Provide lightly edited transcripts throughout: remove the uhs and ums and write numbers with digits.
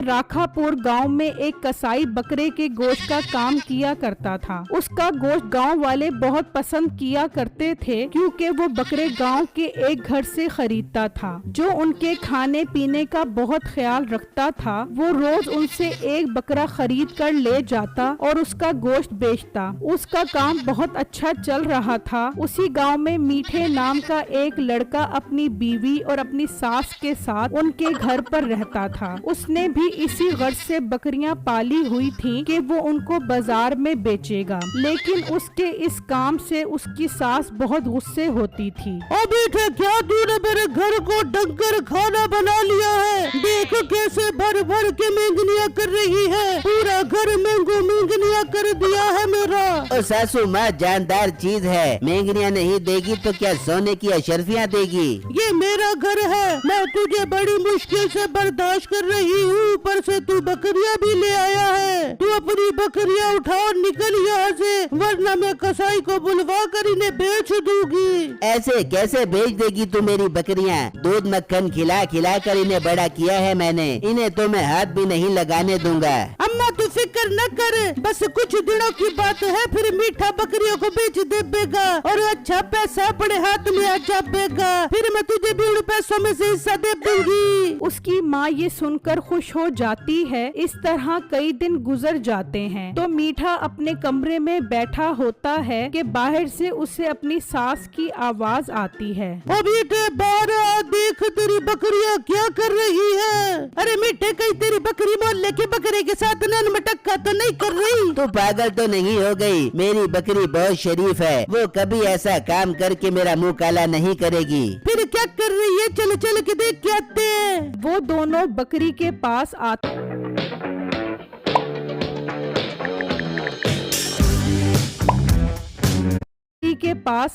राखापुर गांव में एक कसाई बकरे के गोश्त का काम किया करता था। उसका गोश्त गांव वाले बहुत पसंद किया करते थे क्योंकि वो बकरे गांव के एक घर से खरीदता था जो उनके खाने पीने का बहुत ख्याल रखता था। वो रोज उनसे एक बकरा खरीद कर ले जाता और उसका गोश्त बेचता। उसका काम बहुत अच्छा चल रहा था। उसी गाँव में मीठे नाम का एक लड़का अपनी बीवी और अपनी सास के साथ उनके घर पर रहता था। उसने भी इसी गर्ज से बकरियां पाली हुई थीं कि वो उनको बाजार में बेचेगा, लेकिन उसके इस काम से उसकी सास बहुत गुस्से होती थी। ओ बेटे, क्या तूने मेरे घर को डंगर खाना बना लिया है? देख कैसे भर भर के मेंगनियां कर रही है। पूरा घर मेंगो मेंगनियां कर दिया है मेरा। ओ सासू माँ जानदार चीज है, मेंगनियां नहीं देगी तो क्या सोने की अशर्फियाँ देगी? ये मेरा घर है, मैं तुझे बड़ी मुश्किल से बर्दाश्त कर रही हूँ। ऊपर से तू बकरियां भी ले आया है। तू अपनी बकरियां उठा और निकल यहाँ से, वरना मैं कसाई को बुलवा कर इन्हें बेच दूंगी। ऐसे कैसे बेच देगी तू मेरी बकरियां? दूध मक्खन खिला खिला कर इन्हें बड़ा किया है मैंने, इन्हें तो मैं हाथ भी नहीं लगाने दूंगा। अम्मा तू फिक्र न कर, बस कुछ दिनों की बात है, फिर मीठा बकरियों को बेच देगा और अच्छा पैसा अपने हाथ में आ जाएगा। फिर मैं तुझे भी उन पैसों में से हिस्सा दे दूंगी। उसकी माँ ये सुनकर खुश हो जाती है। इस तरह कई दिन गुजर जाते हैं तो मीठा अपने कमरे में बैठा होता है कि बाहर से उसे अपनी सास की आवाज आती है। ओ बेटे, बाहर आ, देख तेरी बकरियां क्या कर रही है। अरे मीठे, कहीं तेरी बकरी मोहल्ले के बकरे के साथ नन मटक्का तो नहीं कर रही? तू पागल तो नहीं हो गई? मेरी बकरी बहुत शरीफ है, वो कभी ऐसा काम करके मेरा मुंह काला नहीं करेगी। फिर क्या कर रही है? चल चल के देख के आते हैं। वो दोनों बकरी के पास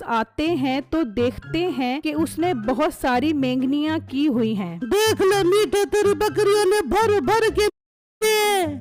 आते हैं तो देखते हैं कि उसने बहुत सारी मेंगनियां की हुई हैं। देख ले मीठे, तेरी बकरियों ने भर भर के।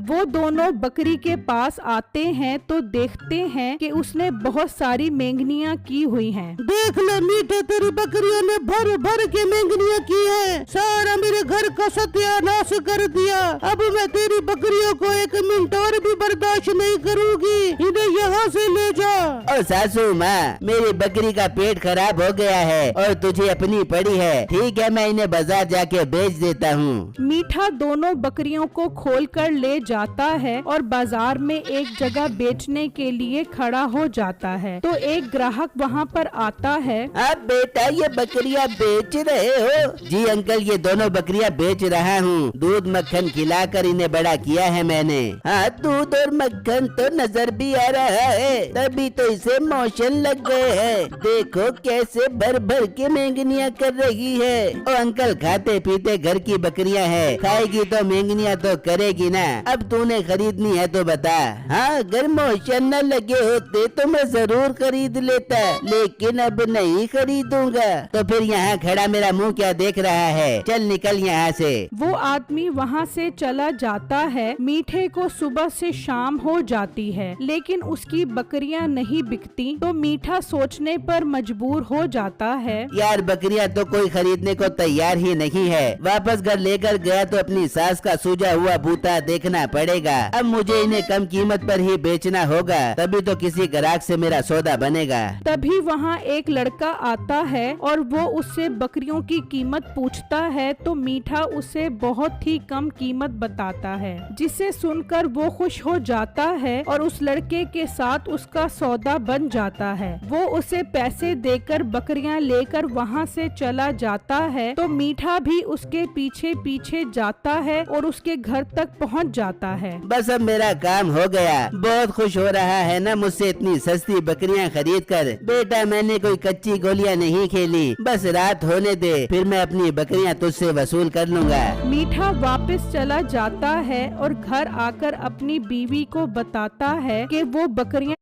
वो दोनों बकरी के पास आते हैं तो देखते हैं कि उसने बहुत सारी मेंगनियां की हुई हैं। देख ले मीठे, तेरी बकरियों ने भर भर के मेंगनियां की है। सारा मेरे घर का सत्यानाश कर दिया। अब मैं तेरी बकरियों को एक मिनट और भी बर्दाश्त नहीं करूंगी। इन्हें यहाँ से ले जा। और सासू माँ, मेरी बकरी का पेट खराब हो गया है और तुझे अपनी पड़ी है। ठीक है, मैं इन्हें बाजार जाके बेच देता हूँ। मीठा दोनों बकरियों को खोल कर ले जाता है और बाजार में एक जगह बेचने के लिए खड़ा हो जाता है तो एक ग्राहक वहाँ पर आता है। आप बेटा ये बकरियां बेच रहे हो? जी अंकल, ये दोनों बकरियां बेच रहा हूँ। दूध मक्खन खिलाकर इन्हें बड़ा किया है मैंने। हाँ, दूध और मक्खन तो नजर भी आ रहा है, तभी तो इसे मोशन लग गए हैं। देखो कैसे भर भर के मेंगनियां कर रही है। ओ अंकल, खाते पीते घर की बकरियां है, खाएगी तो मेंगनियां तो करेगी ना। अब तूने खरीदनी है तो बता। हाँ, अगर मोशन न लगे होते तो मैं जरूर खरीद लेता, लेकिन अब नहीं खरीदूंगा। तो फिर यहाँ खड़ा मेरा मुंह क्या देख रहा है? चल निकल यहाँ से। वो आदमी वहाँ से चला जाता है। मीठे को सुबह से शाम हो जाती है लेकिन उसकी बकरियाँ नहीं बिकती तो मीठा सोचने पर मजबूर हो जाता है। यार, बकरियां तो कोई खरीदने को तैयार ही नहीं है। वापस घर लेकर गया तो अपनी सास का सूजा हुआ बूता देखना पड़ेगा। अब मुझे इन्हें कम कीमत पर ही बेचना होगा, तभी तो किसी ग्राहक से मेरा सौदा बनेगा। तभी वहाँ एक लड़का आता है और वो उससे बकरियों की कीमत पूछता है तो मीठा उसे बहुत ही कम कीमत बताता है, जिसे सुनकर वो खुश हो जाता है और उस लड़के के साथ उसका सौदा बन जाता है। वो उसे पैसे देकर बकरियां लेकर वहाँ से चला जाता है तो मीठा भी उसके पीछे पीछे जाता है और उसके घर तक पहुँच जाता है। बस अब मेरा काम हो गया। बहुत खुश हो रहा है ना मुझसे इतनी सस्ती बकरियां खरीद कर? बेटा, मैंने कोई कच्ची गोलियां नहीं खेली, बस रात होने दे, फिर मैं अपनी बकरियां तुझसे वसूल कर लूंगा। मीठा वापस चला जाता है और घर आकर अपनी बीवी को बताता है कि वो बकरियां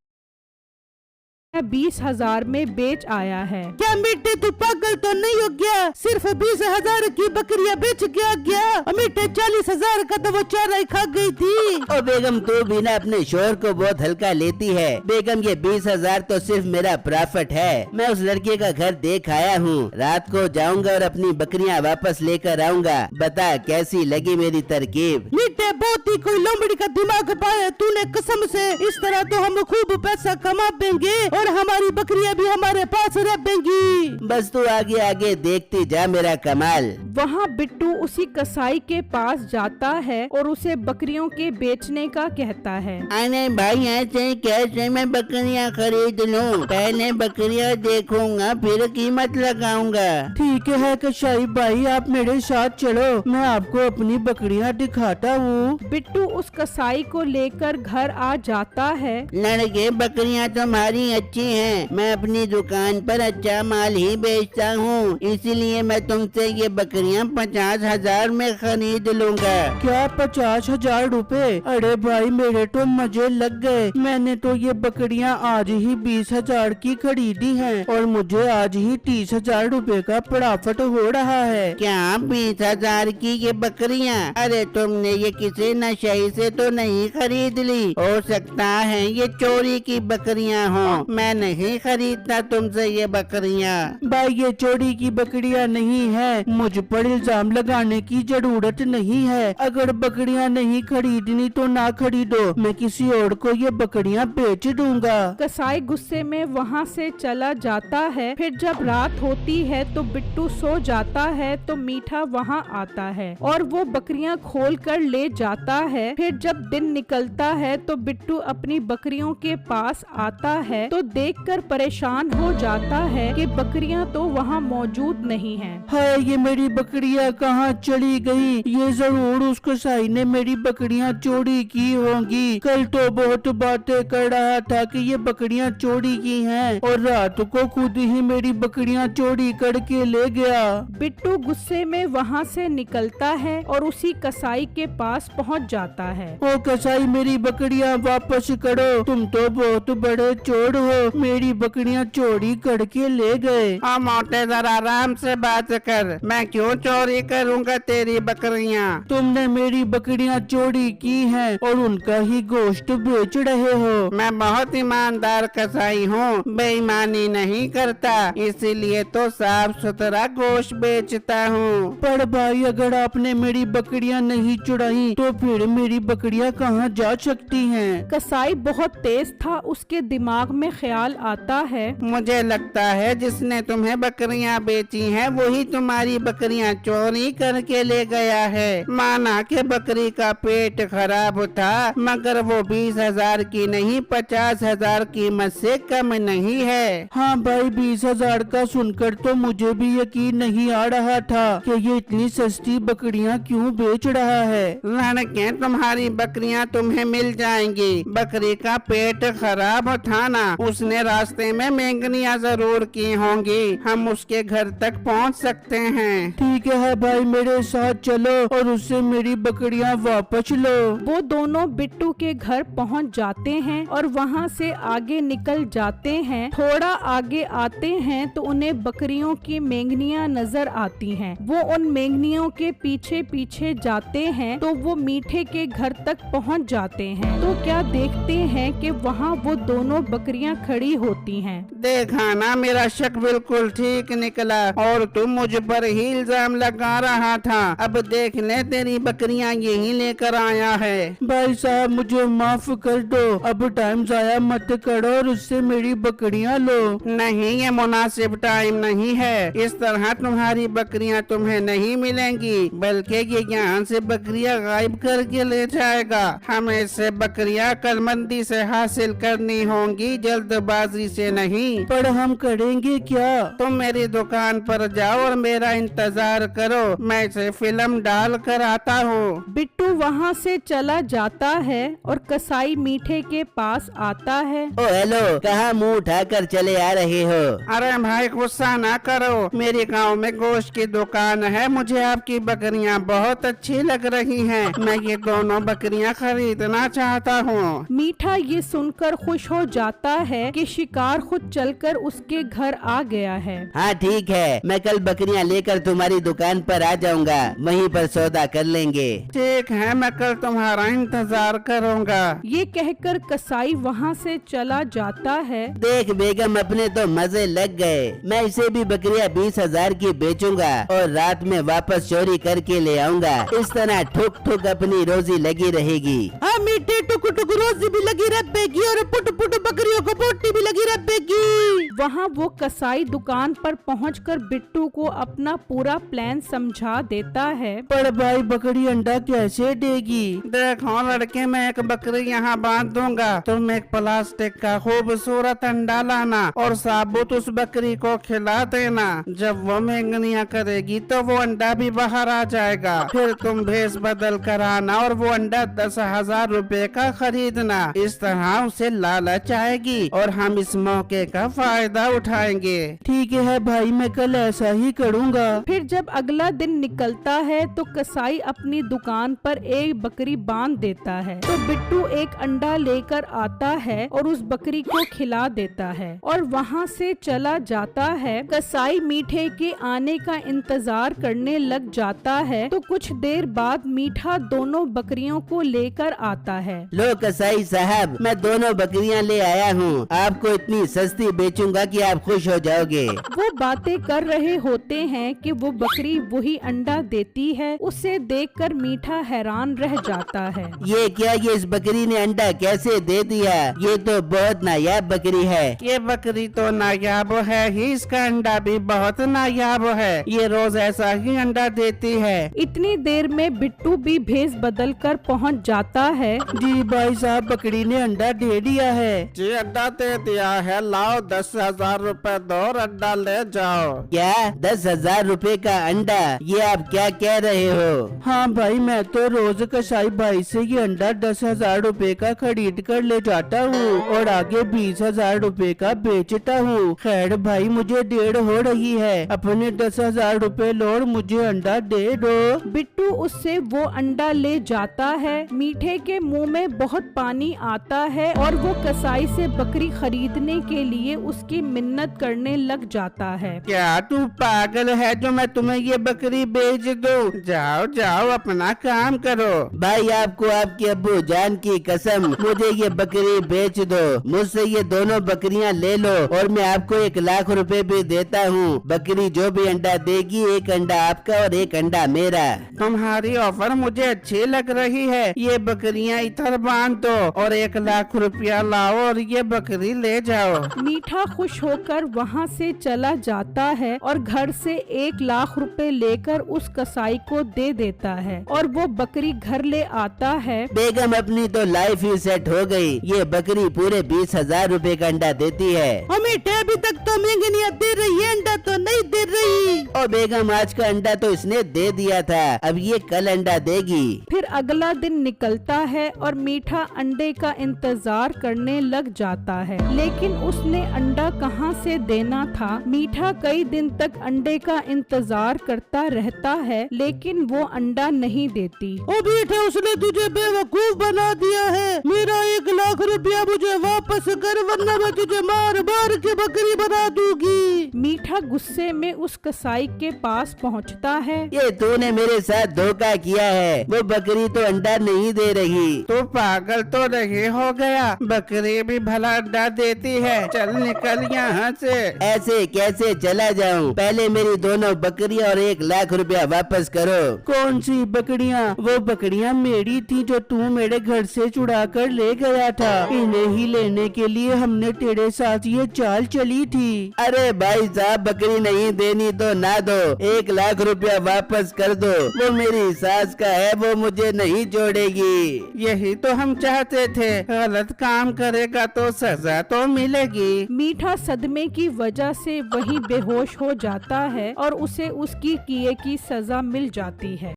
20,000 में बेच आया है। क्या मीठे तू पागल तो नहीं हो गया? सिर्फ 20,000 की बकरियां बेच गया। मीठे 40,000 का तो वो चारा ही खा गई थी। ओ बेगम, तू भी ना अपने शोर को बहुत हल्का लेती है। बेगम, ये 20,000 तो सिर्फ मेरा प्रॉफिट है। मैं उस लड़के का घर देख आया हूँ। रात को जाऊंगा और अपनी बकरियां वापस लेकर आऊंगा। बता कैसी लगी मेरी तरकीब? मीठे बहुत ही कोई लोमड़ी का दिमाग पाया तूने, कसम से। इस तरह तो हम खूब पैसा कमा देंगे और हमारी बकरियां भी हमारे पास रह देंगी। बस तू आगे आगे देखती जा मेरा कमाल। वहाँ बिट्टू उसी कसाई के पास जाता है और उसे बकरियों के बेचने का कहता है। अरे भाई, ऐसे कैसे मैं बकरियां खरीद लूं? पहले बकरियां देखूंगा फिर कीमत लगाऊंगा। ठीक है कसाई भाई, आप मेरे साथ चलो, मैं आपको अपनी बकरियां दिखाता हूँ। बिट्टू उस कसाई को लेकर घर आ जाता है। लड़के, बकरियां तुम्हारी अच्छी हैं। मैं अपनी दुकान पर अच्छा माल ही बेचता हूँ, इसीलिए मैं तुमसे ये बकरियां 50,000 में खरीद लूंगा। क्या 50,000 रुपए? अरे भाई, मेरे तो मजे लग गए। मैंने तो ये बकरियां आज ही 20,000 की खरीदी हैं और मुझे आज ही 30,000 रुपए का प्रॉफिट हो रहा है। क्या 20,000 की ये बकरियां? अरे तुमने ये किसी नशे से तो नहीं खरीद ली? हो सकता है ये चोरी की बकरियां हो। मैं नहीं खरीदता तुमसे ये बकरियां। भाई, ये चोरी की बकरियां नहीं है। मुझ पर इल्जाम लगाने की जरूरत नहीं है। अगर बकरियां नहीं खरीदनी तो ना खरीदो, मैं किसी और को ये बकरियां बेच दूंगा। कसाई गुस्से में वहाँ से चला जाता है। फिर जब रात होती है तो बिट्टू सो जाता है तो मीठा वहाँ आता है और वो बकरियां खोल कर ले जाता है। फिर जब दिन निकलता है तो बिट्टू अपनी बकरियों के पास आता है तो देखकर परेशान हो जाता है कि बकरियां तो वहाँ मौजूद नहीं हैं। हाय, ये मेरी बकरियां कहाँ चली गई? ये जरूर उस कसाई ने मेरी बकरियां चोरी की होंगी। कल तो बहुत बातें कर रहा था कि ये बकरियां चोरी की हैं और रात को खुद ही मेरी बकरियां चोरी करके ले गया। बिट्टू गुस्से में वहाँ से निकलता है और उसी कसाई के पास पहुँच जाता है। ओ कसाई, मेरी बकरियां वापस करो। तुम तो बहुत बड़े चोर हो, मेरी बकरियां चोरी करके ले गए। हाँ मोटे, जरा आराम से बात कर। मैं क्यों चोरी करूँगा तेरी बकरियां? तुमने मेरी बकरियां चोरी की हैं और उनका ही गोश्त बेच रहे हो। मैं बहुत ईमानदार कसाई हूँ, बेईमानी नहीं करता, इसीलिए तो साफ सुथरा गोश्त बेचता हूँ। पर भाई, अगर आपने मेरी बकरियां नहीं चुराई तो फिर मेरी बकरियां कहाँ जा सकती हैं? कसाई बहुत तेज था, उसके दिमाग में ख्याल आता है। मुझे लगता है जिसने तुम्हें बकरियां बेची हैं वही तुम्हारी बकरियां चोरी करके ले गया है। माना कि बकरी का पेट खराब था, मगर वो 20,000 की नहीं 50,000 कीमत से कम नहीं है। हाँ भाई, 20,000 का सुनकर तो मुझे भी यकीन नहीं आ रहा था कि ये इतनी सस्ती बकरियां क्यों बेच रहा है। लड़के, तुम्हारी बकरियां तुम्हें मिल जाएंगी। बकरी का पेट खराब था ना, उसने रास्ते में मेंगनियां जरूर की होंगी। हम उसके घर तक पहुंच सकते हैं। ठीक है भाई, मेरे साथ चलो और उससे मेरी बकरियां वापस लो। वो दोनों बिट्टू के घर पहुंच जाते हैं और वहां से आगे निकल जाते हैं। थोड़ा आगे आते हैं तो उन्हें बकरियों की मेंगनियां नजर आती हैं। वो उन मेंगनियों के पीछे पीछे जाते हैं तो वो मीठे के घर तक पहुंच जाते हैं। तो क्या देखते हैं कि वहाँ वो दोनों बकरियां खड़ी होती हैं। देखा ना, मेरा शक बिल्कुल ठीक निकला और तुम मुझ पर ही इल्जाम लगा रहा था। अब देख ले, तेरी बकरियां यही लेकर आया है। भाई साहब, मुझे माफ कर दो। अब टाइम जाया मत करो और उससे मेरी बकरियां लो। नहीं, ये मुनासिब टाइम नहीं है। इस तरह तुम्हारी बकरियां तुम्हें नहीं मिलेंगी, बल्कि ये यहाँ से बकरियां गायब करके ले जाएगा। हमें इससे बकरियां कलमंदी से हासिल करनी होंगी, जल्दबाजी से नहीं। पर हम करेंगे क्या? तुम मेरी दुकान पर जाओ और मेरा इंतजार करो, मैं इसे फिल्म डाल कर आता हूँ। बिट्टू वहाँ से चला जाता है और कसाई मीठे के पास आता है। ओ हेलो, कहाँ मुंह उठाकर चले आ रहे हो? अरे भाई, गुस्सा ना करो, मेरे गांव में गोश्त की दुकान है। मुझे आपकी बकरियां बहुत अच्छी लग रही हैं। मैं ये दोनों बकरियां खरीदना चाहता हूँ। मीठा ये सुनकर खुश हो जाता है कि शिकार खुद चलकर उसके घर आ गया है। हाँ ठीक है, मैं कल बकरियाँ लेकर तुम्हारी दुकान पर आ जाऊंगा, वहीं पर सौदा कर लेंगे। ठीक है, मैं कल तुम्हारा इंतजार करूँगा। ये कहकर कसाई वहाँ से चला जाता है। देख बेगम, अपने तो मजे लग गए। मैं इसे भी बकरियाँ 20,000 की बेचूंगा और रात में वापस चोरी करके ले आऊंगा। इस तरह ठुक ठुक अपनी रोजी लगी रहेगी। हाँ, मीठे टुक टुक रोजी भी लगी रहेगी और पुट पुट बकरियों को बोटी भी लगी रहेगी। वहाँ वो कसाई दुकान पर पहुंचकर बिट्टू को अपना पूरा प्लान समझा देता है। पर भाई, बकरी अंडा कैसे देगी? देखो लड़के, मैं एक बकरी यहाँ बांध दूंगा, तुम एक प्लास्टिक का खूबसूरत अंडा लाना और साबुत उस बकरी को खिला देना। जब वो मेंगनिया करेगी तो वो अंडा भी बाहर आ जाएगा। फिर तुम भेस बदल कर आना और वो अंडा 10,000 रुपए का खरीदना। इस तरह उसे लालच आएगी और हम इस मौके का फायदा उठाएंगे। ठीक है भाई, मैं कल ऐसा ही करूँगा। फिर जब अगला दिन निकलता है तो कसाई अपनी दुकान पर एक बकरी बांध देता है। तो बिट्टू एक अंडा लेकर आता है और उस बकरी को खिला देता है और वहाँ से चला जाता है। कसाई मीठे के आने का इंतजार करने लग जाता है। तो कुछ देर बाद मीठा दोनों बकरियों को लेकर आता है। लो कसाई साहब, मैं दोनों बकरियां ले आया हूँ। आपको इतनी सस्ती बेचूंगा कि आप खुश हो जाओगे। वो बातें कर रहे होते हैं कि वो बकरी वही अंडा देती है। उसे देखकर मीठा हैरान रह जाता है। ये क्या, ये इस बकरी ने अंडा कैसे दे दिया? ये तो बहुत नायाब बकरी है। ये बकरी तो नायाब है ही, इसका अंडा भी बहुत नायाब है। ये रोज ऐसा ही अंडा देती है। इतनी देर में बिट्टू भी भेस बदल कर पहुँच जाता है। जी भाई साहब, बकरी ने अंडा दे दिया है। जी अंडा दे दिया है, लाओ 10,000 रुपए दो और अंडा ले जाओ। क्या 10,000 रुपए का अंडा? ये आप क्या कह रहे हो? हाँ भाई, मैं तो रोज कसाई भाई से ये अंडा 10,000 रुपए का खरीद कर ले जाता हूँ और आगे 20,000 रुपए का बेचता हूँ। खैर भाई, मुझे देर हो रही है, अपने 10,000 रुपए लो और मुझे अंडा दे दो। बिट्टू उससे वो अंडा ले जाता है। मीठे के मुंह में बहुत पानी आता है और वो कसाई से बकरी खरीदने के लिए उसकी मिन्नत करने लग जाता है। क्या तू पागल है जो मैं तुम्हें ये बकरी बेच दूं? जाओ जाओ, अपना काम करो। भाई, आपको आपके अब्बू जान की कसम, मुझे ये बकरी बेच दो। मुझसे ये दोनों बकरियां ले लो और मैं आपको 1,00,000 रुपए भी देता हूँ। बकरी जो भी अंडा देगी, एक अंडा आपका और एक अंडा मेरा। तुम्हारी ऑफर मुझे अच्छी लग रही है। ये बकरियां इधर बांध दो और 1,00,000 रुपया लाओ और ये बकरी ले जाओ। मीठा खुश होकर वहाँ से चला जाता है और घर से 1,00,000 रुपए लेकर उस कसाई को दे देता है और वो बकरी घर ले आता है। बेगम, अपनी तो लाइफ ही सेट हो गई। ये बकरी पूरे 20,000 रुपए का अंडा देती है। मीठे अभी तक तो मेंगनिया दे रही है, अंडा तो नहीं दे रही। और बेगम, आज का अंडा तो इसने दे दिया था, अब ये कल अंडा देगी। फिर अगला दिन निकलता है और मीठा अंडे का इंतजार करने लग जाता है, लेकिन उसने अंडा कहाँ से देना था। मीठा कई दिन तक अंडे का इंतजार करता रहता है, लेकिन वो अंडा नहीं देती। ओ मीठा, उसने तुझे बेवकूफ बना दिया है। मेरा 1,00,000 रुपया मुझे वापस कर, वरना मैं तुझे मार मार के बकरी बना दूंगी। मीठा गुस्से में उस कसाई के पास पहुंचता है। ये तूने मेरे साथ धोखा किया है। वो बकरी तो अंडा नहीं दे रही। तो पागल तो नहीं हो गया? बकरी भी भला अंडा देती है। चल निकल यहाँ से। ऐसे कैसे चला जाऊँ? पहले मेरी दोनों बकरियाँ और 1,00,000 रुपया वापस करो। कौन सी बकरियाँ? वो बकरियाँ मेरी थी जो तू मेरे घर से चुरा कर ले गया था। इन्हें ही लेने के लिए हमने तेरे साथ ये चाल चली थी। अरे भाई साहब, बकरी नहीं देनी तो ना दो, 1,00,000 रुपया वापस कर दो। वो मेरी सास का है, वो मुझे नहीं जोड़ेगी। यही तो हम चाहते थे। गलत काम करेगा तो सजा तो मिलेगी। मीठा सदमे की वजह से वहीं बेहोश हो जाता है और उसे उसकी किए की सजा मिल जाती है।